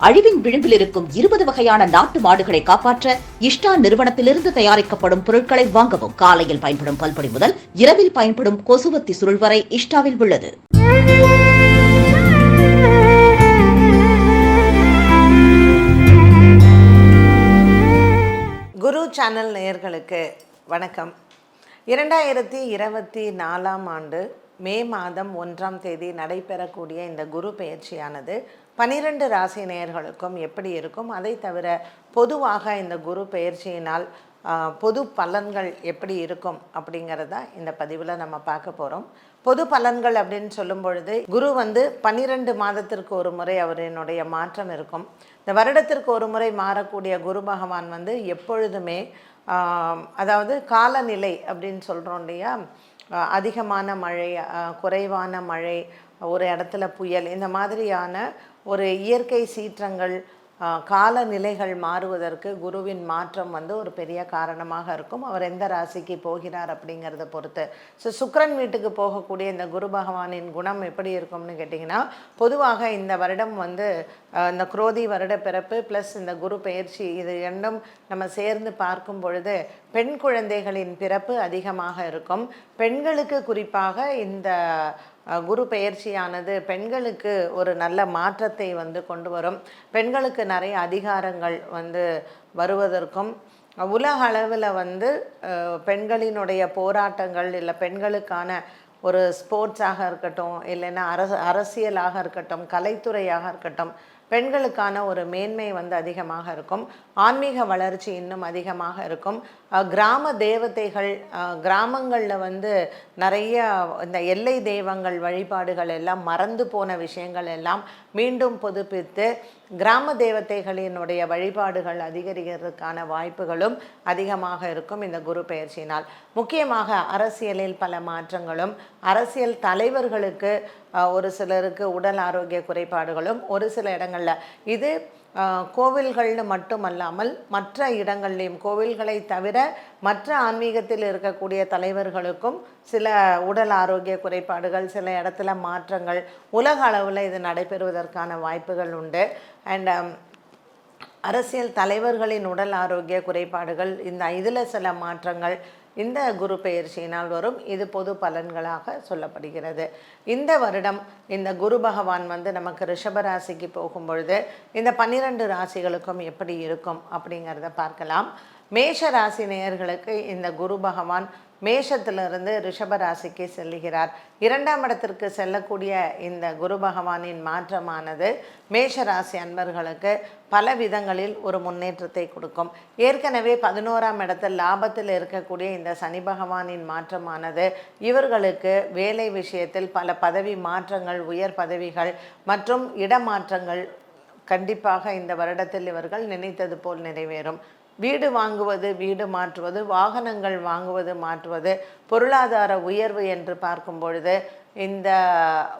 அழிவின் விளிம்பில் இருக்கும் 20 வகையான நாட்டு மாடுகளை காப்பாற்ற இஷ்டா நிறுவனத்திலிருந்து தயாரிக்கப்படும் பொருட்களை வாங்கவும். காலையில் பயன்படும் பல்பொடி முதல் இரவில் பயன்படும் கொசுவத்தி சுருள் வரை இஷ்டாவில் உள்ளது. குரு சேனல் நேயர்களுக்கு வணக்கம். 2024ஆம் ஆண்டு மே மாதம் 1ஆம் தேதி நடைபெறக்கூடிய இந்த குரு பெயர்ச்சியானது 12 ராசி நேயர்களுக்கும் எப்படி இருக்கும், அதை தவிர பொதுவாக இந்த குரு பெயர்ச்சியினால் பொது பலன்கள் எப்படி இருக்கும் அப்படிங்கிறத இந்த பதிவில் நம்ம பார்க்க போகிறோம். பொது பலன்கள் அப்படின்னு சொல்லும் பொழுது குரு 12 மாதத்திற்கு ஒரு முறை அவரினுடைய மாற்றம் இருக்கும். இந்த வருடத்திற்கு ஒரு முறை மாறக்கூடிய குரு பகவான் எப்பொழுதுமே அதாவது காலநிலை அப்படின்னு சொல்கிறோம் இல்லையா, அதிகமான மழை, குறைவான மழை, ஒரு இடத்துல புயல், இந்த மாதிரியான ஒரு இயற்கை சீற்றங்கள், காலநிலைகள் மாறுவதற்கு குருவின் மாற்றம் ஒரு பெரிய காரணமாக இருக்கும். அவர் எந்த ராசிக்கு போகிறார் அப்படிங்கிறத பொறுத்து. சுக்கிரன் வீட்டுக்கு போகக்கூடிய இந்த குரு பகவானின் குணம் எப்படி இருக்கும்னு கேட்டிங்கன்னா, பொதுவாக இந்த வருடம் இந்த குரோதி வருட பிறப்பு ப்ளஸ் இந்த குரு பெயர்ச்சி, இது ரெண்டும் நம்ம சேர்ந்து பார்க்கும் பொழுது பெண் குழந்தைகளின் பிறப்பு அதிகமாக இருக்கும். பெண்களுக்கு குறிப்பாக இந்த குரு பெயர்ச்சியானது பெண்களுக்கு ஒரு நல்ல மாற்றத்தை கொண்டு வரும். பெண்களுக்கு நிறைய அதிகாரங்கள் வருவதற்கும், உலக அளவில் பெண்களினுடைய போராட்டங்கள் இல்லை பெண்களுக்கான ஒரு ஸ்போர்ட்ஸாக இருக்கட்டும், இல்லைன்னா அரசியலாக இருக்கட்டும், கலைத்துறையாக இருக்கட்டும், பெண்களுக்கான ஒரு மேன்மை அதிகமாக இருக்கும். ஆன்மீக வளர்ச்சி இன்னும் அதிகமாக இருக்கும். கிராம தேவதைகள், கிராமங்களில் நிறைய இந்த எல்லை தெய்வங்கள் வழிபாடுகள் எல்லாம் மறந்து போன விஷயங்கள் எல்லாம் மீண்டும் புதுப்பித்து கிராம தேவதைகளினுடைய வழிபாடுகள் அதிகரிக்கிறதுக்கான வாய்ப்புகளும் அதிகமாக இருக்கும் இந்த குரு பெயர்ச்சியினால். முக்கியமாக அரசியலில் பல மாற்றங்களும், அரசியல் தலைவர்களுக்கு ஒரு சிலருக்கு உடல் ஆரோக்கிய குறைபாடுகளும், ஒரு சில இடங்களில் இது கோவில்கள்னு மட்டுமல்லாமல் மற்ற இடங்கள்லையும், கோவில்களை தவிர மற்ற ஆன்மீகத்தில் இருக்கக்கூடிய தலைவர்களுக்கும் சில உடல் ஆரோக்கிய குறைபாடுகள், சில இடத்துல மாற்றங்கள், உலக அளவில் இது நடைபெறுவதற்கான வாய்ப்புகள் உண்டு. அண்ட் அரசியல் தலைவர்களின் உடல் ஆரோக்கிய குறைபாடுகள், இதில் சில மாற்றங்கள் இந்த குரு பெயர்ச்சியினால் வரும். இது பொது பலன்களாக சொல்லப்படுகிறது. இந்த வருடம் இந்த குரு பகவான் நமக்கு ரிஷபராசிக்கு போகும் பொழுது இந்த 12 ராசிகளுக்கும் எப்படி இருக்கும் அப்படிங்கிறத பார்க்கலாம். மேஷ ராசி நேயர்களுக்கு இந்த குரு பகவான் மேஷத்திலிருந்து ரிஷபராசிக்கு செல்லுகிறார். 2ஆம் இடத்திற்கு செல்லக்கூடிய இந்த குரு பகவானின் மாற்றமானது மேஷராசி அன்பர்களுக்கு பல விதங்களில் ஒரு முன்னேற்றத்தை கொடுக்கும். ஏற்கனவே 11ஆம் இடத்தில் லாபத்தில் இருக்கக்கூடிய இந்த சனி பகவானின் மாற்றமானது இவர்களுக்கு வேலை விஷயத்தில் பல பதவி மாற்றங்கள், உயர் பதவிகள் மற்றும் இடமாற்றங்கள் கண்டிப்பாக இந்த வருடத்தில் இவர்கள் நினைத்தது போல் நிறைவேறும். வீடு வாங்குவது, வீடு மாற்றுவது, வாகனங்கள் வாங்குவது, மாற்றுவது, பொருளாதார உயர்வு என்று பார்க்கும் பொழுது இந்த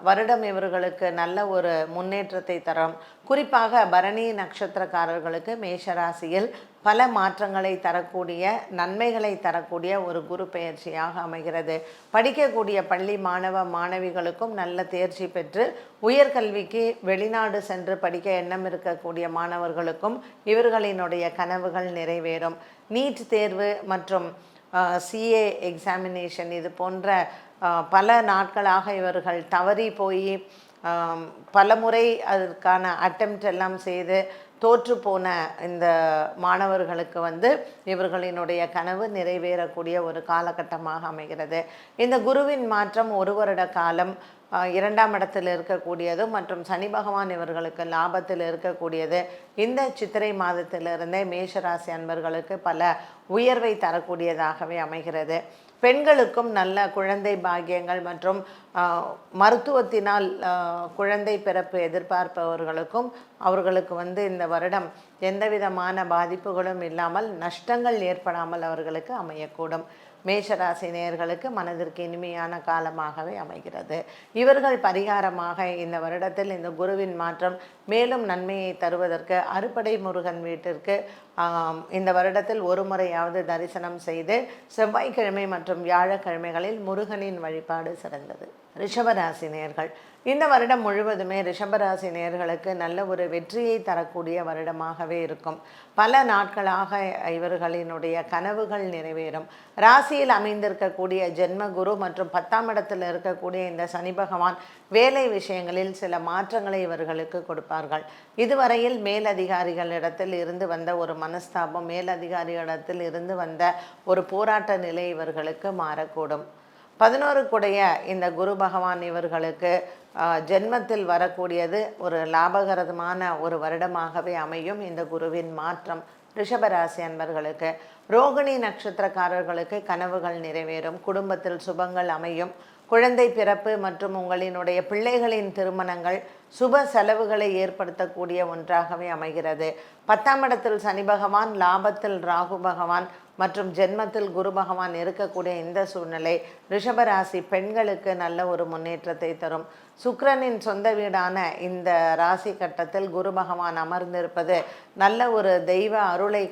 வருடம் இவர்களுக்கு நல்ல ஒரு முன்னேற்றத்தை தரும். குறிப்பாக பரணி நட்சத்திரக்காரர்களுக்கு மேஷராசியில் பல மாற்றங்களை தரக்கூடிய, நன்மைகளை தரக்கூடிய ஒரு குரு பெயர்ச்சியாக அமைகிறது. படிக்கக்கூடிய பள்ளி மாணவ மாணவிகளுக்கும் நல்ல தேர்ச்சி பெற்று உயர்கல்விக்கு வெளிநாடு சென்று படிக்க எண்ணம் இருக்கக்கூடிய மாணவர்களுக்கும் இவர்களினுடைய கனவுகள் நிறைவேறும். நீட் தேர்வு மற்றும் CA எக்ஸாமினேஷன், இது போன்ற பல நாட்களாக இவர்கள் தவறி போய் பல முறை அதற்கான அட்டெம்ப்ட் எல்லாம் செய்து தோற்று போன இந்த மாணவர்களுக்கு இவர்களினுடைய கனவு நிறைவேறக்கூடிய ஒரு காலகட்டமாக அமைகிறது. இந்த குருவின் மாற்றம் ஒரு வருட காலம் 2ஆம் இடத்தில் இருக்கக்கூடியது மற்றும் சனி பகவான் இவர்களுக்கு லாபத்தில் இருக்கக்கூடியது. இந்த சித்திரை மாதத்திலிருந்தே மேஷராசி அன்பர்களுக்கு பல உயர்வை தரக்கூடியதாகவே அமைகிறது. பெண்களுக்கும் நல்ல குழந்தை பாக்கியங்கள் மற்றும் மருத்துவத்தினால் குழந்தை பிறப்பு எதிர்பார்ப்பவர்களுக்கும் அவர்களுக்கு இந்த வருடம் எந்த விதமான பாதிப்புகளும் இல்லாமல், நஷ்டங்கள் ஏற்படாமல் அவர்களுக்கு அமையக்கூடும். மேஷராசி நேயர்களுக்கு மனதிற்கு இனிமையான காலமாகவே அமைகிறது. இவர்கள் பரிகாரமாக இந்த வருடத்தில் இந்த குருவின் மாற்றம் மேலும் நன்மையை தருவதற்கு அறுபடை முருகன் வீட்டிற்கு இந்த வருடத்தில் ஒரு முறையாவது தரிசனம் செய்து செவ்வாய்க்கிழமை மற்றும் வியாழக்கிழமைகளில் முருகனின் வழிபாடு சிறந்தது. ரிஷபராசி நேயர்கள், இந்த வருடம் முழுவதுமே ரிஷபராசி நேயர்களுக்கு நல்ல ஒரு வெற்றியை தரக்கூடிய வருடமாகவே இருக்கும். பல நாட்களாக இவர்களினுடைய கனவுகள் நிறைவேறும். ராசியில் அமைந்திருக்கக்கூடிய ஜென்ம குரு மற்றும் 10ஆம் இடத்தில் இருக்கக்கூடிய இந்த சனி பகவான் வேலை விஷயங்களில் சில மாற்றங்களை இவர்களுக்கு கொடுப்பார்கள். இதுவரையில் மேலதிகாரிகளிடத்தில் இருந்து வந்த ஒரு மனஸ்தாபம், மேலதிகாரிகளிடத்தில் இருந்து வந்த ஒரு போராட்ட நிலை இவர்களுக்கு மாறக்கூடும். 11 கூடைய இந்த குரு பகவான் இவர்களுக்கு ஜென்மத்தில் வரக்கூடியது ஒரு லாபகரமான ஒரு வருடமாகவே அமையும். இந்த குருவின் மாற்றம் ரிஷபராசி அன்பர்களுக்கு, ரோகிணி நட்சத்திரக்காரர்களுக்கு கனவுகள் நிறைவேறும், குடும்பத்தில் சுபங்கள் அமையும், குழந்தை பிறப்பு மற்றும் உங்களினுடைய பிள்ளைகளின் திருமணங்கள் சுப செலவுகளை ஏற்படுத்தக்கூடிய ஒன்றாகவே அமைகிறது. 10ஆம் இடத்தில் சனி பகவான், லாபத்தில் ராகு பகவான் மற்றும் ஜென்மத்தில் குரு பகவான் இருக்கக்கூடிய இந்த சூழ்நிலை ரிஷபராசி பெண்களுக்கு நல்ல ஒரு முன்னேற்றத்தை தரும். சுக்கிரனின் சொந்த வீடான இந்த ராசி கட்டத்தில் குரு பகவான் அமர்ந்திருப்பது நல்ல ஒரு தெய்வ அருளை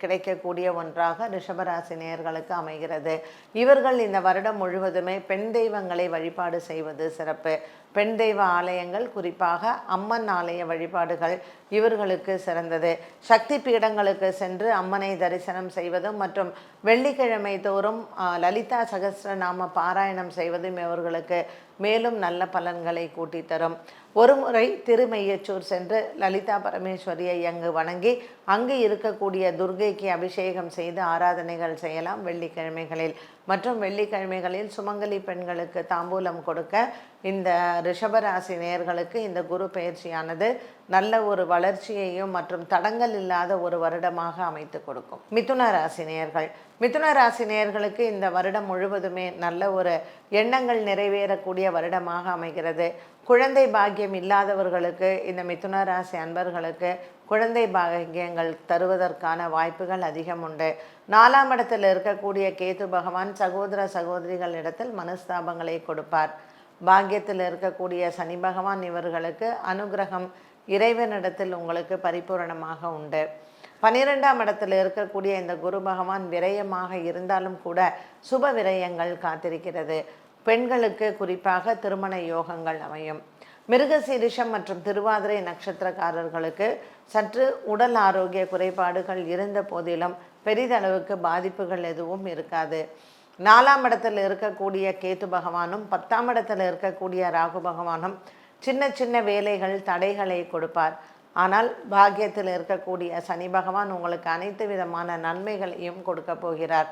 கிடைக்கக்கூடிய ஒன்றாக ரிஷபராசி நேயர்களுக்கு அமைகிறது. இவர்கள் இந்த வருடம் முழுவதுமே பெண் தெய்வங்களை வழிபாடு செய்வது சிறப்பு. பெண் தெய்வ ஆலயங்கள், குறிப்பாக அம்மன் ஆலய வழிபாடுகள் இவர்களுக்கு சிறந்தது. சக்தி பீடங்களுக்கு சென்று அம்மனை தரிசனம் செய்வதும் மற்றும் வெள்ளிக்கிழமை தோறும் லலிதா சகஸ்ரநாம பாராயணம் செய்வதும் இவர்களுக்கு மேலும் நல்ல பலன்களை கூட்டி தரும். ஒரு முறை திருமையச்சூர் சென்று லலிதா பரமேஸ்வரியை அங்கு வணங்கி அங்கு இருக்கக்கூடிய துர்கைக்கு அபிஷேகம் செய்து ஆராதனைகள் செய்யலாம் வெள்ளிக்கிழமைகளில். மற்றும் வெள்ளிக்கிழமைகளில் சுமங்கலி பெண்களுக்கு தாம்பூலம் கொடுக்க இந்த ரிஷபராசி நேயர்களுக்கு இந்த குரு பயிற்சியானது நல்ல ஒரு வளர்ச்சியையும் மற்றும் தடங்கள் இல்லாத ஒரு வருடமாக அமைத்து கொடுக்கும். மிதுன ராசி நேயர்கள், மிதுன ராசி நேயர்களுக்கு இந்த வருடம் முழுவதுமே நல்ல ஒரு எண்ணங்கள் நிறைவேறக்கூடிய வருடமாக அமைகிறது. குழந்தை பாக்கியம் இல்லாதவர்களுக்கு, இந்த மிதுன ராசி அன்பர்களுக்கு குழந்தை பாக்கியங்கள் தருவதற்கான வாய்ப்புகள் அதிகம் உண்டு. 4ஆம் இடத்தில் இருக்கக்கூடிய கேது பகவான் சகோதர சகோதரிகளிடத்தில் மனஸ்தாபங்களை கொடுப்பார். பாக்கியத்தில் இருக்கக்கூடிய சனி பகவான் இவர்களுக்கு அனுகிரகம் இறைவனிடத்தில் உங்களுக்கு பரிபூரணமாக உண்டு. 12ஆம் இடத்தில் இருக்கக்கூடிய இந்த குரு பகவான் விரயமாக இருந்தாலும் கூட சுப விரயங்கள் காத்திருக்கிறது. பெண்களுக்கு குறிப்பாக திருமண யோகங்கள் அமையும். மிருகசீரிஷம் மற்றும் திருவாதிரை நட்சத்திரக்காரர்களுக்கு சற்று உடல் ஆரோக்கிய குறைபாடுகள் இருந்த போதிலும் பெரிதளவுக்கு பாதிப்புகள் எதுவும் இருக்காது. 4ஆம் இடத்தில் இருக்கக்கூடிய கேது பகவானும் 10ஆம் இடத்தில் இருக்கக்கூடிய ராகு பகவானும் சின்ன சின்ன வேலைகள் தடைகளை கொடுப்பார். ஆனால் பாக்கியத்தில் இருக்கக்கூடிய சனி பகவான் உங்களுக்கு அனைத்து விதமான நன்மைகளையும் கொடுக்க போகிறார்.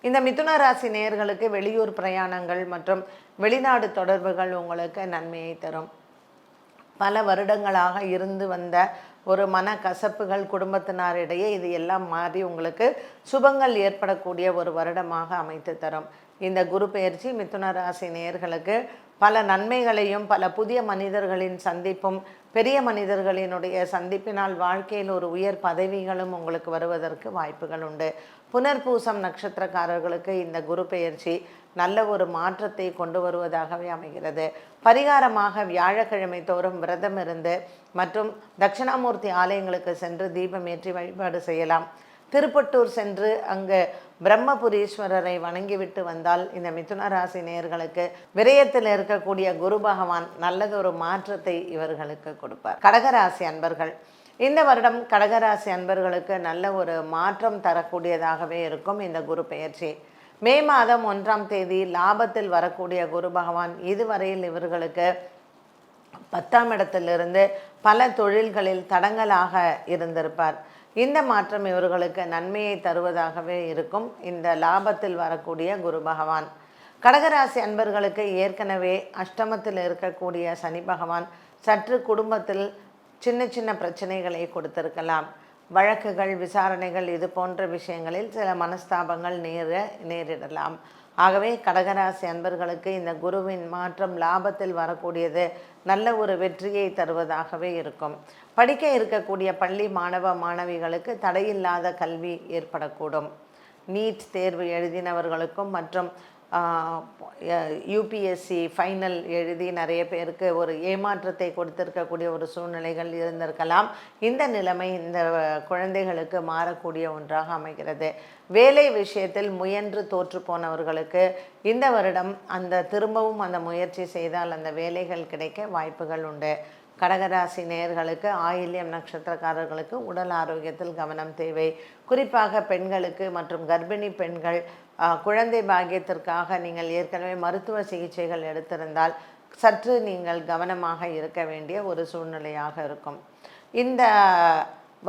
இந்த மிதுன ராசி நேயர்களுக்கு வெளியூர் பிரயாணங்கள் மற்றும் வெளிநாடு தொடர்புகள் உங்களுக்கு நன்மையை தரும். பல வருடங்களாக இருந்து வந்த ஒரு மன கசப்புகள் குடும்பத்தினரிடையே இது எல்லாம் மாறி உங்களுக்கு சுபங்கள் ஏற்படக்கூடிய ஒரு வருடமாக அமைத்து தரும். இந்த குரு பெயர்ச்சி மிதுன ராசி நேயர்களுக்கு பல நன்மைகளையும் பல புதிய மனிதர்களின் சந்திப்பும் பெரிய மனிதர்களினுடைய சந்திப்பினால் வாழ்க்கையில் ஒரு உயர் பதவிகளும் உங்களுக்கு வருவதற்கு வாய்ப்புகள் உண்டு. புனர்பூசம் நட்சத்திரக்காரர்களுக்கு இந்த குரு பெயர்ச்சி நல்ல ஒரு மாற்றத்தை கொண்டு வருவதாகவே அமைகிறது. பரிகாரமாக வியாழக்கிழமை தோறும் விரதம் இருந்து மற்றும் தட்சிணாமூர்த்தி ஆலயங்களுக்கு சென்று தீபமேற்றி வழிபாடு செய்யலாம். திருப்பட்டூர் சென்று அங்கு பிரம்மபுரீஸ்வரரை வணங்கிவிட்டு வந்தால் இந்த மிதுன ராசி நேயர்களுக்கு விரயத்தில் இருக்கக்கூடிய குரு பகவான் நல்லதொரு மாற்றத்தை இவர்களுக்கு கொடுப்பார். கடகராசி அன்பர்கள், இந்த வருடம் கடகராசி அன்பர்களுக்கு நல்ல ஒரு மாற்றம் தரக்கூடியதாகவே இருக்கும் இந்த குரு பெயர்ச்சி. மே மாதம் 1ஆம் தேதி லாபத்தில் வரக்கூடிய குரு பகவான் இதுவரையில் இவர்களுக்கு 10ஆம் இடத்திலிருந்து பல தொழில்களில் தடங்கலாக இருந்திருப்பார். இந்த மாற்றம் இவர்களுக்கு நன்மையை தருவதாகவே இருக்கும் இந்த லாபத்தில் வரக்கூடிய குரு பகவான். கடகராசி அன்பர்களுக்கு ஏற்கனவே அஷ்டமத்தில் இருக்கக்கூடிய சனி பகவான் சற்று குடும்பத்தில் சின்ன சின்ன பிரச்சனைகளை கொடுத்திருக்கலாம். வழக்குகள், விசாரணைகள் இது போன்ற விஷயங்களில் சில மனஸ்தாபங்கள் நேரிடலாம். ஆகவே கடகராசி அன்பர்களுக்கு இந்த குருவின் மாற்றம் லாபத்தில் வரக்கூடியது நல்ல ஒரு வெற்றியை தருவதாகவே இருக்கும். படிக்க இருக்கக்கூடிய பள்ளி மாணவ மாணவிகளுக்கு தடையில்லாத கல்வி ஏற்படக்கூடும். நீட் தேர்வு எழுதினவர்களுக்கும் மற்றும் யூபிஎஸ்சி ஃபைனல் எழுதி நிறைய பேருக்கு ஒரு ஏமாற்றத்தை கொடுத்திருக்கக்கூடிய ஒரு சூழ்நிலைகள் இருந்திருக்கலாம். இந்த நிலைமை இந்த குழந்தைகளுக்கு மாறக்கூடிய ஒன்றாக அமைகிறது. வேலை விஷயத்தில் முயன்று தோற்று போனவர்களுக்கு இந்த வருடம் திரும்பவும் அந்த முயற்சி செய்தால் அந்த வேலைகள் கிடைக்க வாய்ப்புகள் உண்டு. கடகராசி நேயர்களுக்கு ஆயில்யம் நட்சத்திரக்காரர்களுக்கு உடல் ஆரோக்கியத்தில் கவனம் தேவை. குறிப்பாக பெண்களுக்கு மற்றும் கர்ப்பிணி பெண்கள் குழந்தை பாக்கியத்திற்காக நீங்கள் ஏற்கனவே மருத்துவ சிகிச்சைகள் எடுத்திருந்தால் சற்று நீங்கள் கவனமாக இருக்க வேண்டிய ஒரு சூழ்நிலையாக இருக்கும். இந்த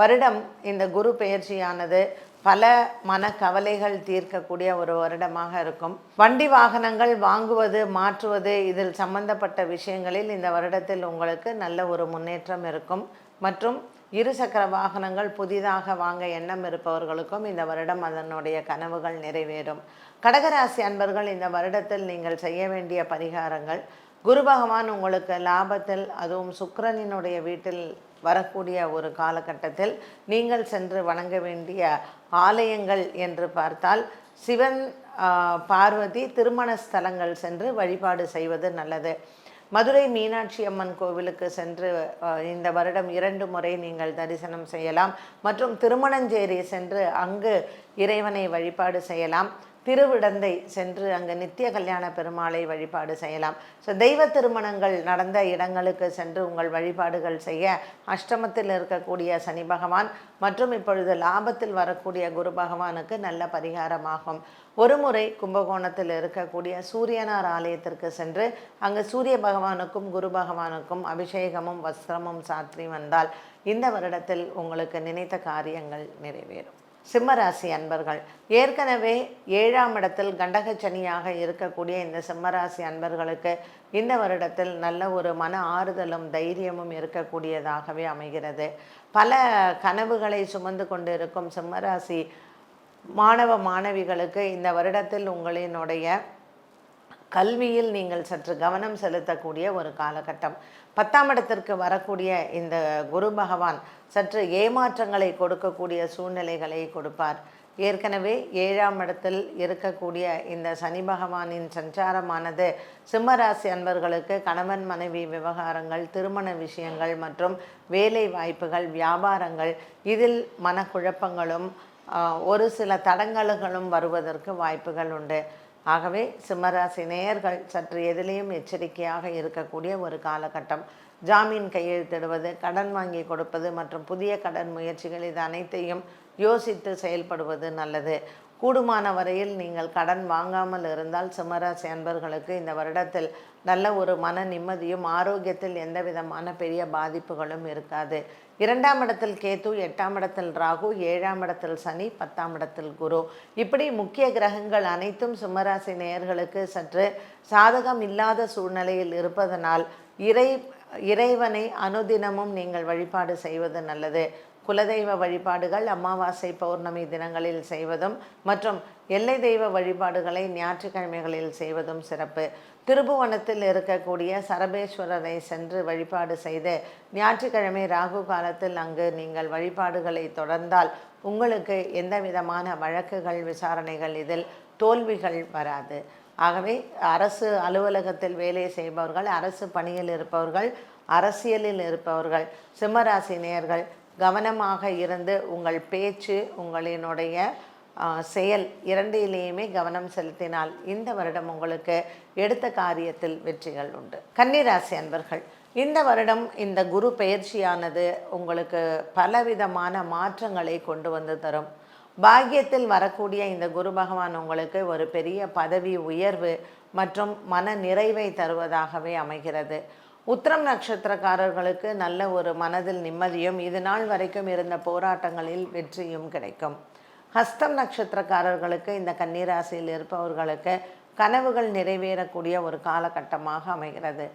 வருடம் இந்த குரு பெயர்ச்சியானது பல மனக்கவலைகள் தீர்க்கக்கூடிய ஒரு வருடமாக இருக்கும். வண்டி வாகனங்கள் வாங்குவது மாற்றுவது இதில் சம்பந்தப்பட்ட விஷயங்களில் இந்த வருடத்தில் உங்களுக்கு நல்ல ஒரு முன்னேற்றம் இருக்கும். மற்றும் இருசக்கர வாகனங்கள் புதிதாக வாங்க எண்ணம் இருப்பவர்களுக்கும் இந்த வருடம் அதனுடைய கனவுகள் நிறைவேறும். கடகராசி அன்பர்கள், இந்த வருடத்தில் நீங்கள் செய்ய வேண்டிய பரிகாரங்கள்: குரு பகவான் உங்களுக்கு லாபத்தில், அதுவும் சுக்கிரனினுடைய வீட்டில் வரக்கூடிய ஒரு காலகட்டத்தில் நீங்கள் சென்று வணங்க வேண்டிய ஆலயங்கள் என்று பார்த்தால் சிவன், பார்வதி திருமண ஸ்தலங்கள் சென்று வழிபாடு செய்வது நல்லது. மதுரை மீனாட்சி அம்மன் கோவிலுக்கு சென்று இந்த வருடம் 2 முறை நீங்கள் தரிசனம் செய்யலாம். மற்றும் திருமணஞ்சேரி சென்று அங்கு இறைவனை வழிபாடு செய்யலாம். திருவிடந்தை சென்று அங்கு நித்திய கல்யாண பெருமாளை வழிபாடு செய்யலாம். ஸோ தெய்வ திருமணங்கள் நடந்த இடங்களுக்கு சென்று உங்கள் வழிபாடுகள் செய்ய அஷ்டமத்தில் இருக்கக்கூடிய சனி பகவான் மற்றும் இப்பொழுது லாபத்தில் வரக்கூடிய குரு பகவானுக்கு நல்ல பரிகாரமாகும். ஒரு முறை கும்பகோணத்தில் இருக்கக்கூடிய சூரியனார் ஆலயத்திற்கு சென்று அங்கு சூரிய பகவானுக்கும் குரு பகவானுக்கும் அபிஷேகமும் வஸ்திரமும் சாற்றி வந்தால் இந்த வருடத்தில் உங்களுக்கு நினைத்த காரியங்கள் நிறைவேறும். சிம்மராசி அன்பர்கள், ஏற்கனவே 7ஆம் இடத்தில் கண்டகச்சனியாக இருக்கக்கூடிய இந்த சிம்மராசி அன்பர்களுக்கு இந்த வருடத்தில் நல்ல ஒரு மன ஆறுதலும் தைரியமும் இருக்கக்கூடியதாகவே அமைகிறது. பல கனவுகளை சுமந்து கொண்டு இருக்கும் சிம்மராசி மாணவ மாணவிகளுக்கு இந்த வருடத்தில் உங்களினுடைய கல்வியில் நீங்கள் சற்று கவனம் செலுத்தக்கூடிய ஒரு காலகட்டம். 10ஆம் இடத்திற்கு வரக்கூடிய இந்த குரு பகவான் சற்று ஏமாற்றங்களை கொடுக்கக்கூடிய சூழ்நிலைகளை கொடுப்பார். ஏற்கனவே 7ஆம் இடத்தில் இருக்கக்கூடிய இந்த சனி பகவானின் சஞ்சாரமானது சிம்மராசி அன்பர்களுக்கு கணவன் மனைவி விவகாரங்கள், திருமண விஷயங்கள் மற்றும் வேலை வாய்ப்புகள், வியாபாரங்கள் இதில் மனக்குழப்பங்களும் ஒரு சில தடங்கல்களும் வருவதற்கு வாய்ப்புகள் உண்டு. ஆகவே சிம்மராசி நேயர்கள் சற்று எதிலையும் எச்சரிக்கையாக இருக்கக்கூடிய ஒரு காலகட்டம். ஜாமீன் கையெழுத்திடுவது, கடன் வாங்கி கொடுப்பது மற்றும் புதிய கடன் முயற்சிகள் இது அனைத்தையும் யோசித்து செயல்படுவது நல்லது. கூடுமான வரையில் நீங்கள் கடன் வாங்காமல் இருந்தால் சிம்மராசி அன்பர்களுக்கு இந்த வருடத்தில் நல்ல ஒரு மன நிம்மதியும் ஆரோக்கியத்தில் எந்த விதமான பெரிய பாதிப்புகளும் இருக்காது. 2ஆம் இடத்தில் கேது, 8ஆம் இடத்தில் ராகு, 7ஆம் இடத்தில் சனி, 10ஆம் இடத்தில் குரு, இப்படி முக்கிய கிரகங்கள் அனைத்தும் சிம்மராசி நேயர்களுக்கு சற்று சாதகம் இல்லாத சூழ்நிலையில் இருப்பதனால் இறைவனை அனுதினமும் நீங்கள் வழிபாடு செய்வது நல்லது. குலதெய்வ வழிபாடுகள் அமாவாசை பௌர்ணமி தினங்களில் செய்வதும் மற்றும் எல்லை தெய்வ வழிபாடுகளை ஞாயிற்றுக்கிழமைகளில் செய்வதும் சிறப்பு. திருபுவனத்தில் இருக்கக்கூடிய சரபேஸ்வரரை சென்று வழிபாடு செய்து ஞாயிற்றுக்கிழமை ராகு காலத்தில் அங்கு நீங்கள் வழிபாடுகளை தொடர்ந்தால் உங்களுக்கு எந்த விதமான வழக்குகள், விசாரணைகள் இதில் தோல்விகள் வராது. ஆகவே அரசு அலுவலகத்தில் வேலை செய்பவர்கள், அரசு பணியில் இருப்பவர்கள், அரசியலில் இருப்பவர்கள், சிம்மராசி நேயர்கள் கவனமாக இருந்து உங்கள் பேச்சு, உங்களினுடைய செயல் இரண்டிலேயுமே கவனம் செலுத்தினால் இந்த வருடம் உங்களுக்கு எடுத்த காரியத்தில் வெற்றிகள் உண்டு. கன்னிராசி அன்பர்கள், இந்த வருடம் இந்த குரு பெயர்ச்சியானது உங்களுக்கு பலவிதமான மாற்றங்களை கொண்டு வந்து தரும். பாக்கியத்தில் வரக்கூடிய இந்த குரு பகவான் உங்களுக்கு ஒரு பெரிய பதவி உயர்வு மற்றும் மன நிறைவை தருவதாகவே அமைகிறது. உத்திரம் நட்சத்திரக்காரர்களுக்கு நல்ல ஒரு மனதில் நிம்மதியும், இது நாள் வரைக்கும் இருந்த போராட்டங்களில் வெற்றியும் கிடைக்கும். ஹஸ்தம் நட்சத்திரக்காரர்களுக்கு, இந்த கன்னிராசியில் இருப்பவர்களுக்கு கனவுகள் நிறைவேறக்கூடிய ஒரு காலகட்டமாக அமைகிறது.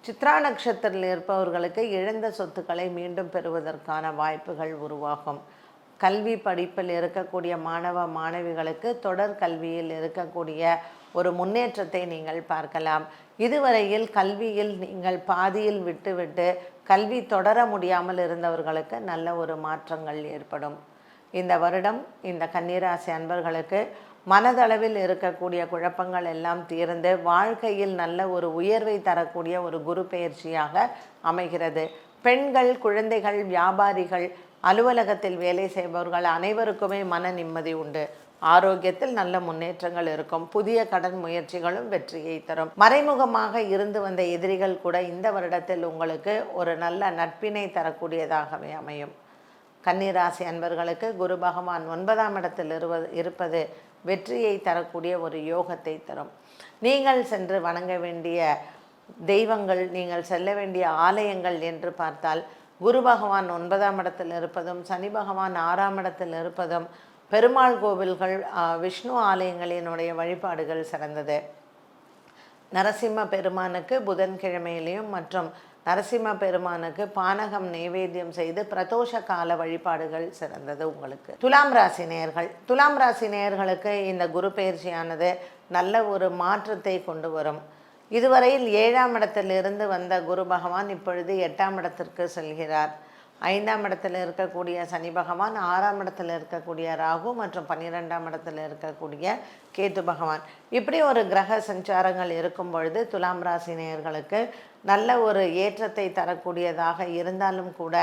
சித்ரா நட்சத்திரத்தில் இருப்பவர்களுக்கு இழந்த சொத்துக்களை மீண்டும் பெறுவதற்கான வாய்ப்புகள் உருவாகும். கல்வி படிப்பில் இருக்கக்கூடிய மாணவ மாணவிகளுக்கு தொடர் கல்வியில் இருக்கக்கூடிய ஒரு முன்னேற்றத்தை நீங்கள் பார்க்கலாம். இதுவரையில் கல்வியில் நீங்கள் பாதியில் விட்டுவிட்டு கல்வி தொடர முடியாமல் இருந்தவர்களுக்கு நல்ல ஒரு மாற்றங்கள் ஏற்படும். இந்த வருடம் இந்த கன்னிராசி அன்பர்களுக்கு மனதளவில் இருக்கக்கூடிய குழப்பங்கள் எல்லாம் தீர்ந்து வாழ்க்கையில் நல்ல ஒரு உயர்வை தரக்கூடிய ஒரு குரு பெயர்ச்சியாக அமைகிறது. பெண்கள், குழந்தைகள், வியாபாரிகள், அலுவலகத்தில் வேலை செய்பவர்கள் அனைவருக்குமே மன நிம்மதி உண்டு. ஆரோக்கியத்தில் நல்ல முன்னேற்றங்கள் இருக்கும். புதிய கடன் முயற்சிகளும் வெற்றியை தரும். மறைமுகமாக இருந்து வந்த எதிரிகள் கூட இந்த வருடத்தில் உங்களுக்கு ஒரு நல்ல நட்பினை தரக்கூடியதாகவே அமையும். கன்னிராசி அன்பர்களுக்கு குரு பகவான் 9ஆம் இடத்தில் இருப்பது வெற்றியை தரக்கூடிய ஒரு யோகத்தை தரும். நீங்கள் சென்று வணங்க வேண்டிய தெய்வங்கள், நீங்கள் செல்ல வேண்டிய ஆலயங்கள் என்று பார்த்தால், குரு பகவான் 9ஆம் இடத்தில் இருப்பதும் சனி பகவான் 6ஆம் இடத்தில் இருப்பதும் பெருமாள் கோவில்கள், விஷ்ணு ஆலயங்களினுடைய வழிபாடுகள் சிறந்தது. நரசிம்ம பெருமானுக்கு புதன்கிழமையிலையும் மற்றும் நரசிம்ம பெருமானுக்கு பானகம் நைவேத்தியம் செய்து பிரதோஷ கால வழிபாடுகள் சிறந்தது. உங்களுக்கு துலாம் ராசி நேயர்களுக்கு இந்த குரு பெயர்ச்சியானது நல்ல ஒரு மாற்றத்தை கொண்டு வரும். இதுவரையில் 7ஆம் இடத்திலிருந்து வந்த குரு பகவான் இப்பொழுது 8ஆம் இடத்திற்கு செல்கிறார். 5ஆம் இடத்தில் இருக்கக்கூடிய சனி பகவான், 6ஆம் இடத்தில் இருக்கக்கூடிய ராகு மற்றும் 12ஆம் இடத்தில் இருக்கக்கூடிய கேது பகவான், இப்படி ஒரு கிரக சஞ்சாரங்கள் இருக்கும் பொழுது துலாம் ராசி நேயர்களுக்கு நல்ல ஒரு ஏற்றத்தை தரக்கூடியதாக இருந்தாலும் கூட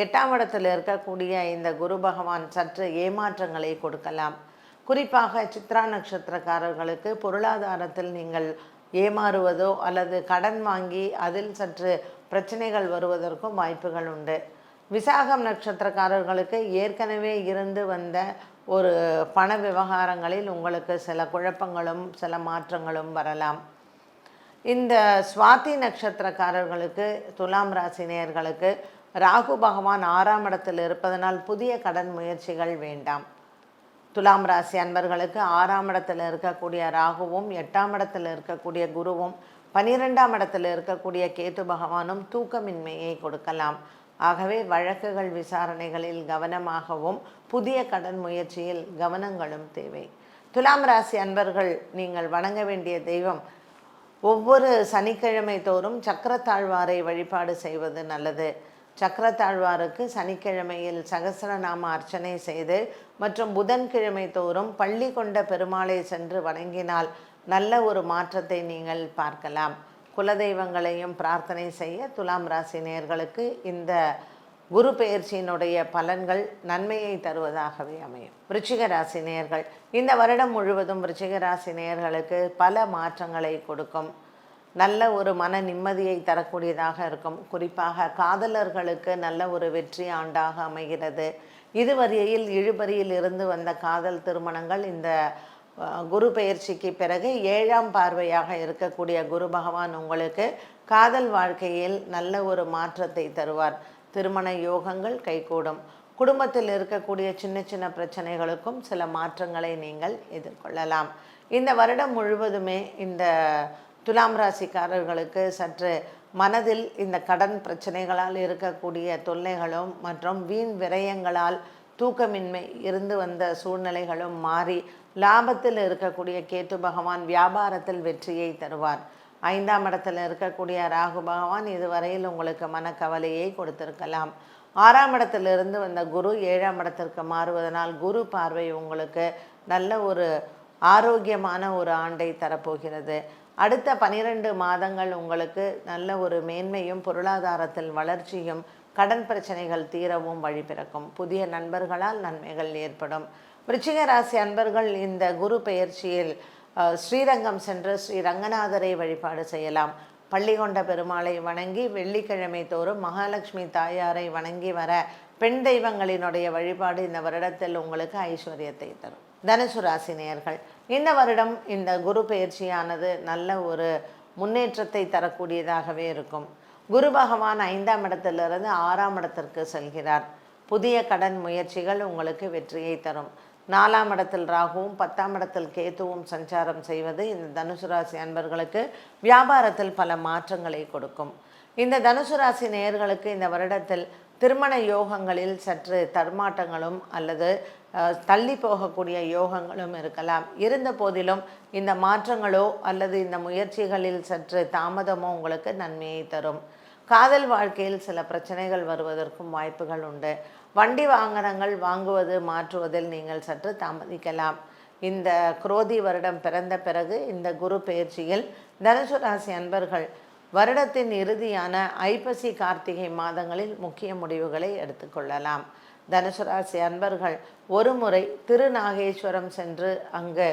8ஆம் இடத்தில் இருக்கக்கூடிய இந்த குரு பகவான் சற்று ஏமாற்றங்களை கொடுக்கலாம். குறிப்பாக சித்ரா நட்சத்திரக்காரர்களுக்கு பொருளாதாரத்தில் நீங்கள் ஏமாறுவதோ அல்லது கடன் வாங்கி அதில் சற்று பிரச்சனைகள் வருவதற்கும் வாய்ப்புகள் உண்டு. விசாகம் நட்சத்திரக்காரர்களுக்கு ஏற்கனவே இருந்து வந்த ஒரு பண விவகாரங்களில் உங்களுக்கு சில குழப்பங்களும் சில மாற்றங்களும் வரலாம். இந்த சுவாதி நட்சத்திரக்காரர்களுக்கு, துலாம் ராசி நேயர்களுக்கு ராகு பகவான் 6ஆம் இடத்தில் இருப்பதனால் புதிய கடன் முயற்சிகள் வேண்டாம். துலாம் ராசி அன்பர்களுக்கு 6ஆம் இடத்தில் இருக்கக்கூடிய ராகுவும் 8ஆம் இடத்தில் இருக்கக்கூடிய குருவும் 12ஆம் இடத்தில் இருக்கக்கூடிய கேது பகவானும் தூக்கமின்மையை கொடுக்கலாம். ஆகவே வழக்குகள் விசாரணைகளில் கவனமாகவும் புதிய கடன் முயற்சியில் கவனங்களும் தேவை. துலாம் ராசி அன்பர்கள் நீங்கள் வணங்க வேண்டிய தெய்வம், ஒவ்வொரு சனிக்கிழமை தோறும் சக்கரத்தாழ்வாரை வழிபாடு செய்வது நல்லது. சக்கரத்தாழ்வாருக்கு சனிக்கிழமையில் சகஸ்ரநாம அர்ச்சனை செய்து மற்றும் புதன்கிழமை தோறும் பள்ளி கொண்ட பெருமாளை சென்று வணங்கினால் நல்ல ஒரு மாற்றத்தை நீங்கள் பார்க்கலாம். குலதெய்வங்களையும் பிரார்த்தனை செய்ய துலாம் ராசி நேயர்களுக்கு இந்த குரு பெயர்ச்சியினுடைய பலன்கள் நன்மையை தருவதாகவே அமையும். விருச்சிக ராசி நேயர்கள், இந்த வருடம் முழுவதும் விருச்சிக ராசி நேயர்களுக்கு பல மாற்றங்களை கொடுக்கும். நல்ல ஒரு மன நிம்மதியை தரக்கூடியதாக இருக்கும். குறிப்பாக காதலர்களுக்கு நல்ல ஒரு வெற்றி ஆண்டாக அமைகிறது. இதுவரையில் இழுபறியில் இருந்து வந்த காதல் திருமணங்கள் இந்த குரு பெயர்ச்சிக்கு பிறகு 7ஆம் பார்வையாக இருக்கக்கூடிய குரு பகவான் உங்களுக்கு காதல் வாழ்க்கையில் நல்ல ஒரு மாற்றத்தை தருவார். திருமண யோகங்கள் கைகூடும். குடும்பத்தில் இருக்கக்கூடிய சின்ன சின்ன பிரச்சனைகளுக்கும் சில மாற்றங்களை நீங்கள் எதிர்கொள்ளலாம். இந்த வருடம் முழுவதுமே இந்த துலாம் ராசிக்காரர்களுக்கு சற்று மனதில் இந்த கடன் பிரச்சனைகளால் இருக்கக்கூடிய தொல்லைகளும் மற்றும் வீண் விரயங்களால் தூக்கமின்மை இருந்து வந்த சூழ்நிலைகளும் மாறி லாபத்தில் இருக்கக்கூடிய கேது பகவான் வியாபாரத்தில் வெற்றியை தருவார். 5ஆம் இடத்தில் இருக்கக்கூடிய ராகு பகவான் இதுவரையில் உங்களுக்கு மனக்கவலையை கொடுத்திருக்கலாம். 6ஆம் இடத்திலிருந்து வந்த குரு 7ஆம் இடத்திற்கு மாறுவதனால் குரு பார்வை உங்களுக்கு நல்ல ஒரு ஆரோக்கியமான ஒரு ஆண்டை தரப்போகிறது. அடுத்த 12 மாதங்கள் உங்களுக்கு நல்ல ஒரு மேன்மையும் பொருளாதாரத்தில் வளர்ச்சியும் கடன் பிரச்சனைகள் தீரவும் வழிபிறக்கும். புதிய நண்பர்களால் நன்மைகள் ஏற்படும். விருச்சிக ராசி அன்பர்கள் இந்த குரு பெயர்ச்சியில் ஸ்ரீரங்கம் சென்று ஸ்ரீ ரங்கநாதரை வழிபாடு செய்யலாம். பள்ளி கொண்ட பெருமாளை வணங்கி வெள்ளிக்கிழமை தோறும் மகாலட்சுமி தாயாரை வணங்கி வர பெண் தெய்வங்களினுடைய வழிபாடு இந்த வருடத்தில் உங்களுக்கு ஐஸ்வர்யத்தை தரும். தனுசு ராசி நேயர்கள், இந்த வருடம் இந்த குரு பெயர்ச்சியானது நல்ல ஒரு முன்னேற்றத்தை தரக்கூடியதாகவே இருக்கும். குரு பகவான் 5ஆம் இடத்திலிருந்து 6ஆம் இடத்திற்கு செல்கிறார். புதிய கடன் முயற்சிகள் உங்களுக்கு வெற்றியை தரும். 4ஆம் இடத்தில் ராகுவும் 10ஆம் இடத்தில் கேதுவும் சஞ்சாரம் செய்வது இந்த தனுசு ராசி அன்பர்களுக்கு வியாபாரத்தில் பல மாற்றங்களை கொடுக்கும். இந்த தனுசு ராசி நேயர்களுக்கு இந்த வருடத்தில் திருமண யோகங்களில் சற்று தர்மாட்டங்களும் அல்லது தள்ளி போகக்கூடிய யோகங்களும் இருக்கலாம். இருந்த போதிலும் இந்த மாற்றங்களோ அல்லது இந்த முயற்சிகளில் சற்று தாமதமோ உங்களுக்கு நன்மையை தரும். காதல் வாழ்க்கையில் சில பிரச்சனைகள் வருவதற்கும் வாய்ப்புகள் உண்டு. வண்டி வாகனங்கள் வாங்குவது மாற்றுவதில் நீங்கள் சற்று தாமதிக்கலாம். இந்த குரோதி வருடம் பிறந்த பிறகு இந்த குரு பெயர்ச்சியில் தனுசு ராசி அன்பர்கள் வருடத்தின் இறுதியான ஐப்பசி கார்த்திகை மாதங்களில் முக்கிய முடிவுகளை எடுத்துக்கொள்ளலாம். தனுசு ராசி அன்பர்கள் ஒரு முறை திருநாகேஸ்வரம் சென்று அங்கு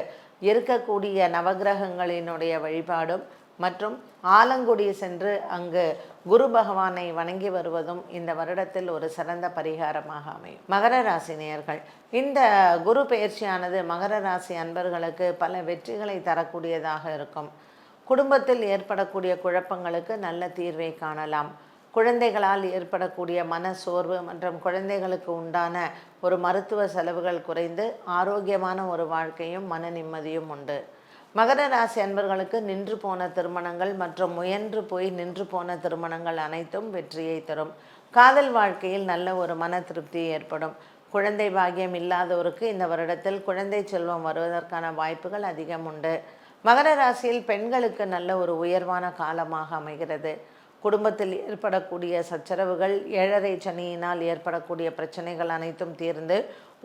இருக்கக்கூடிய நவகிரகங்களினுடைய வழிபாடும் மற்றும் ஆலங்குடி சென்று அங்கு குரு பகவானை வணங்கி வருவதும் இந்த வருடத்தில் ஒரு சிறந்த பரிகாரமாக அமையும். மகர ராசி நேயர்கள், இந்த குரு பெயர்ச்சியானது மகர ராசி அன்பர்களுக்கு பல வெற்றிகளை தரக்கூடியதாக இருக்கும். குடும்பத்தில் ஏற்படக்கூடிய குழப்பங்களுக்கு நல்ல தீர்வை காணலாம். குழந்தைகளால் ஏற்படக்கூடிய மன சோர்வு மற்றும் குழந்தைகளுக்கு உண்டான ஒரு மருத்துவ செலவுகள் குறைந்து ஆரோக்கியமான ஒரு வாழ்க்கையும் மன நிம்மதியும் உண்டு. மகர ராசி அன்பர்களுக்கு நின்று போன திருமணங்கள் மற்றும் முயன்று போய் நின்று போன திருமணங்கள் அனைத்தும் வெற்றியை தரும். காதல் வாழ்க்கையில் நல்ல ஒரு மன திருப்தி ஏற்படும். குழந்தை பாக்கியம் இல்லாதோருக்கு இந்த வருடத்தில் குழந்தை செல்வம் வருவதற்கான வாய்ப்புகள் அதிகம் உண்டு. மகர ராசியில் பெண்களுக்கு நல்ல ஒரு உயர்வான காலமாக அமைகிறது. குடும்பத்தில் ஏற்படக்கூடிய சச்சரவுகள், 7.5 சனியினால் ஏற்படக்கூடிய பிரச்சனைகள் அனைத்தும் தீர்ந்து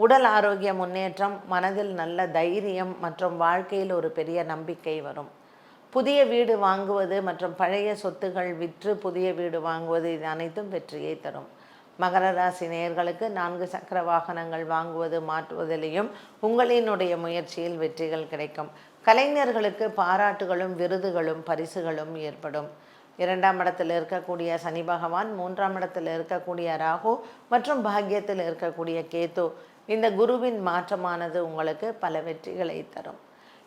உடல் ஆரோக்கிய முன்னேற்றம், மனதில் நல்ல தைரியம் மற்றும் வாழ்க்கையில் ஒரு பெரிய நம்பிக்கை வரும். புதிய வீடு வாங்குவது மற்றும் பழைய சொத்துகள் விற்று புதிய வீடு வாங்குவது இது அனைத்தும் வெற்றியை தரும். மகர ராசி நேயர்களுக்கு 4 சக்கர வாகனங்கள் வாங்குவது மாற்றுவதிலேயும் உங்களினுடைய முயற்சியில் வெற்றிகள் கிடைக்கும். கலைஞர்களுக்கு பாராட்டுகளும் விருதுகளும் பரிசுகளும் ஏற்படும். 2ஆம் இடத்தில் இருக்கக்கூடிய சனி பகவான், 3ஆம் இடத்தில் இருக்கக்கூடிய ராகு மற்றும் பாக்கியத்தில் இருக்கக்கூடிய கேது, இந்த குருவின் மாற்றமானது உங்களுக்கு பல வெற்றிகளை தரும்.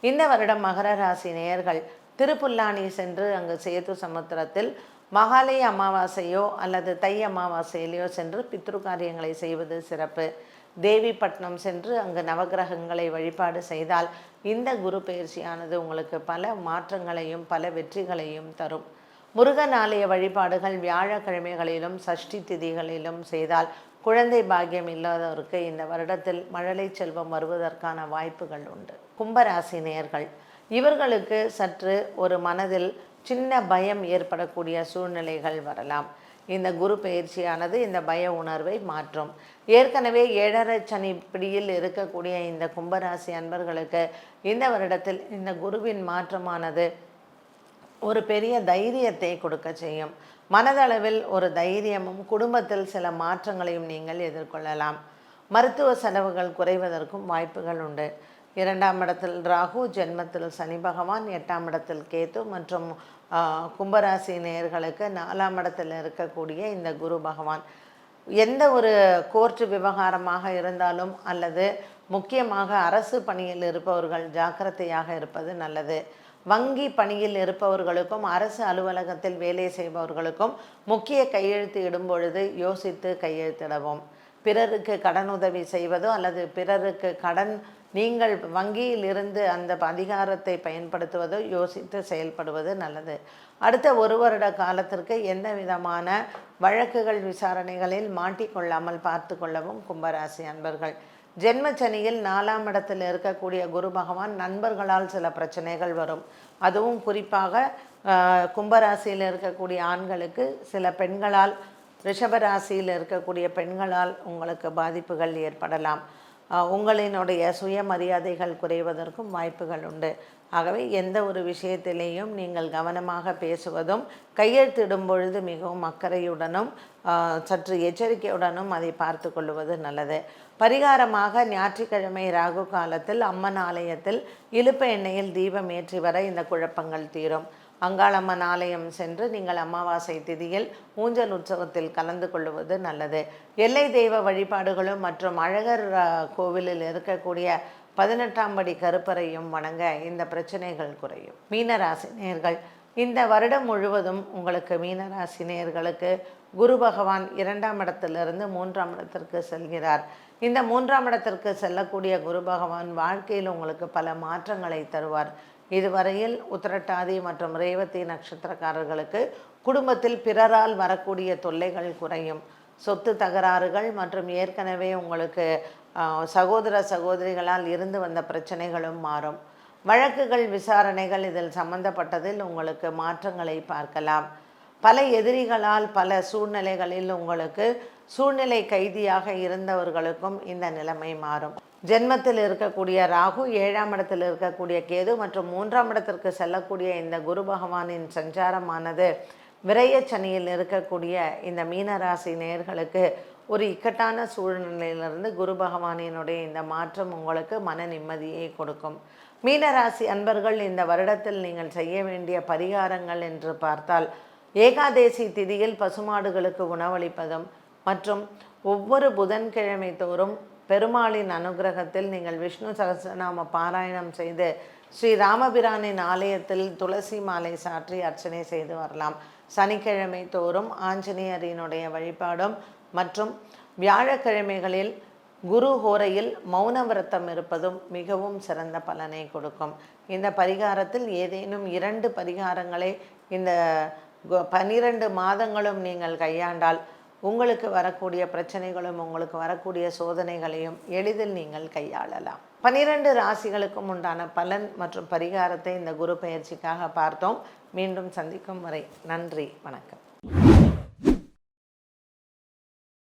இந்த வருடம் மகர ராசி நேயர்கள் திருப்புல்லானி சென்று அங்கு சேது சமுத்திரத்தில் மகாலய அமாவாசையோ அல்லது தை அமாவாசையிலையோ சென்று பித்ரு காரியங்களை செய்வது சிறப்பு. தேவிப்பட்டினம் சென்று அங்கு நவகிரகங்களை வழிபாடு செய்தால் இந்த குரு பெயர்ச்சியானது உங்களுக்கு பல மாற்றங்களையும் பல வெற்றிகளையும் தரும். முருகன் ஆலய வழிபாடுகள் வியாழக்கிழமைகளிலும் சஷ்டி திதிகளிலும் செய்தால் குழந்தை பாக்கியம் இல்லாதவருக்கு இந்த வருடத்தில் மழலை செல்வம் வருவதற்கான வாய்ப்புகள் உண்டு. கும்பராசி நேயர்கள், இவர்களுக்கு சற்று ஒரு மனதில் சின்ன பயம் ஏற்படக்கூடிய சூழ்நிலைகள் வரலாம். இந்த குரு பெயர்ச்சியானது இந்த பய உணர்வை மாற்றும். ஏற்கனவே 7.5 சனி பிடியில் இருக்கக்கூடிய இந்த கும்பராசி அன்பர்களுக்கு இந்த வருடத்தில் இந்த குருவின் மாற்றமானது ஒரு பெரிய தைரியத்தை கொடுக்க செய்யும். மனதளவில் ஒரு தைரியமும் குடும்பத்தில் சில மாற்றங்களையும் நீங்கள் எதிர்கொள்ளலாம். மருத்துவ செலவுகள் குறைவதற்கும் வாய்ப்புகள் உண்டு. 2ஆம் இடத்தில் ராகு, ஜென்மத்தில் சனி பகவான், 8ஆம் இடத்தில் கேது மற்றும் கும்பராசி நேயர்களுக்கு 4ஆம் இடத்தில் இருக்கக்கூடிய இந்த குரு பகவான் எந்த ஒரு கோர்ட்டு விவகாரமாக இருந்தாலும் அல்லது முக்கியமாக அரசு பணியில் இருப்பவர்கள் ஜாக்கிரதையாக இருப்பது நல்லது. வங்கி பணியில் இருப்பவர்களுக்கும் அரசு அலுவலகத்தில் வேலை செய்பவர்களுக்கும் முக்கிய கையெழுத்து இடும் பொழுது யோசித்து கையெழுத்திடவும். பிறருக்கு கடனுதவி செய்வதோ அல்லது பிறருக்கு கடன் நீங்கள் வங்கியில் இருந்து அந்த அதிகாரத்தை பயன்படுத்துவதோ யோசித்து செயல்படுவது நல்லது. அடுத்த 1 வருட காலத்திற்கு எந்த விதமான வழக்குகள் விசாரணைகளில் மாட்டிக்கொள்ளாமல் பார்த்து கொள்ளவும் கும்பராசி அன்பர்கள். ஜென்மச்சனியில் 4ஆம் இடத்தில் இருக்கக்கூடிய குரு பகவான் நண்பர்களால் சில பிரச்சனைகள் வரும். அதுவும் குறிப்பாக கும்பராசியில் இருக்கக்கூடிய ஆண்களுக்கு சில பெண்களால், ரிஷபராசியில் இருக்கக்கூடிய பெண்களால் உங்களுக்கு பாதிப்புகள் ஏற்படலாம். உங்களினுடைய சுயமரியாதைகள் குறைவதற்கும் வாய்ப்புகள் உண்டு. ஆகவே எந்த ஒரு விஷயத்திலேயும் நீங்கள் கவனமாக பேசுவதும் கையெழுத்திடும் பொழுது மிகவும் அக்கறையுடனும் சற்று எச்சரிக்கையுடனும் அதை பார்த்து கொள்வது நல்லது. பரிகாரமாக ஞாயிற்றுக்கிழமை ராகு காலத்தில் அம்மன் ஆலயத்தில் இலுப்ப எண்ணெயில் தீபம் ஏற்றி வர இந்த குழப்பங்கள் தீரும். அங்காளம்மன் ஆலயம் சென்று நீங்கள் அமாவாசை திதியில் ஊஞ்சல் உற்சவத்தில் கலந்து கொள்வது நல்லது. எல்லை தெய்வ வழிபாடுகளும் மற்றும் அழகர் கோவிலில் இருக்கக்கூடிய 18ஆம் படி கருப்பறையும் வணங்க இந்த பிரச்சனைகள் குறையும். மீனராசி நேயர்கள், இந்த வருடம் முழுவதும் உங்களுக்கு மீனராசி நேயர்களுக்கு குரு பகவான் 2ஆம் இடத்திலிருந்து 3ஆம் இடத்திற்கு செல்கிறார். இந்த 3ஆம் இடத்திற்கு செல்லக்கூடிய குரு பகவான் வாழ்க்கையில் உங்களுக்கு பல மாற்றங்களை தருவார். இதுவரையில் உத்திரட்டாதி மற்றும் ரேவதி நட்சத்திரக்காரர்களுக்கு குடும்பத்தில் பிறரால் வரக்கூடிய தொல்லைகள் குறையும். சொத்து தகராறுகள் மற்றும் ஏற்கனவே உங்களுக்கு சகோதர சகோதரிகளால் இருந்து வந்த பிரச்சனைகளும் மாறும். வழக்குகள் விசாரணைகள் இதில் சம்பந்தப்பட்டதில் உங்களுக்கு மாற்றங்களை பார்க்கலாம். பல எதிரிகளால் பல சூழ்நிலைகளில் உங்களுக்கு சூழ்நிலை கைதியாக இருந்தவர்களுக்கும் இந்த நிலைமை மாறும். ஜென்மத்தில் இருக்கக்கூடிய ராகு, 7ஆம் இடத்தில் இருக்கக்கூடிய கேது மற்றும் 3ஆம் இடத்திற்கு செல்லக்கூடிய இந்த குரு பகவானின் சஞ்சாரமானது விரயச்சனியில் இருக்கக்கூடிய இந்த மீனராசி நேயர்களுக்கு ஒரு இக்கட்டான சூழ்நிலையிலிருந்து குரு பகவானினுடைய இந்த மாற்றம் உங்களுக்கு மன நிம்மதியை கொடுக்கும். மீனராசி அன்பர்கள், இந்த வருடத்தில் நீங்கள் செய்ய வேண்டிய பரிகாரங்கள் என்று பார்த்தால், ஏகாதேசி திதியில் பசுமாடுகளுக்கு உணவளிப்பதும் மற்றும் ஒவ்வொரு புதன்கிழமை தோறும் பெருமாளின் அனுகிரகத்தில் நீங்கள் விஷ்ணு சகஸ்ரநாம பாராயணம் செய்து ஸ்ரீ ராமபிரானின் ஆலயத்தில் துளசி மாலை சாற்றி அர்ச்சனை செய்து வரலாம். சனிக்கிழமை தோறும் ஆஞ்சநேயரினுடைய வழிபாடும் மற்றும் வியாழக்கிழமைகளில் குரு ஹோரையில் மௌன விரதம் இருப்பதும் மிகவும் சிறந்த பலனை கொடுக்கும். இந்த பரிகாரத்தில் ஏதேனும் 2 பரிகாரங்களை இந்த 12 மாதங்களும் நீங்கள் கையாண்டால் உங்களுக்கு வரக்கூடிய பிரச்சனைகளும் உங்களுக்கு வரக்கூடிய சோதனைகளையும் எளிதில் நீங்கள் கையாளலாம். 12 ராசிகளுக்கும் உண்டான பலன் மற்றும் பரிகாரத்தை இந்த குரு பெயர்ச்சிக்காக பார்த்தோம். மீண்டும் சந்திக்கும் வரை நன்றி, வணக்கம்.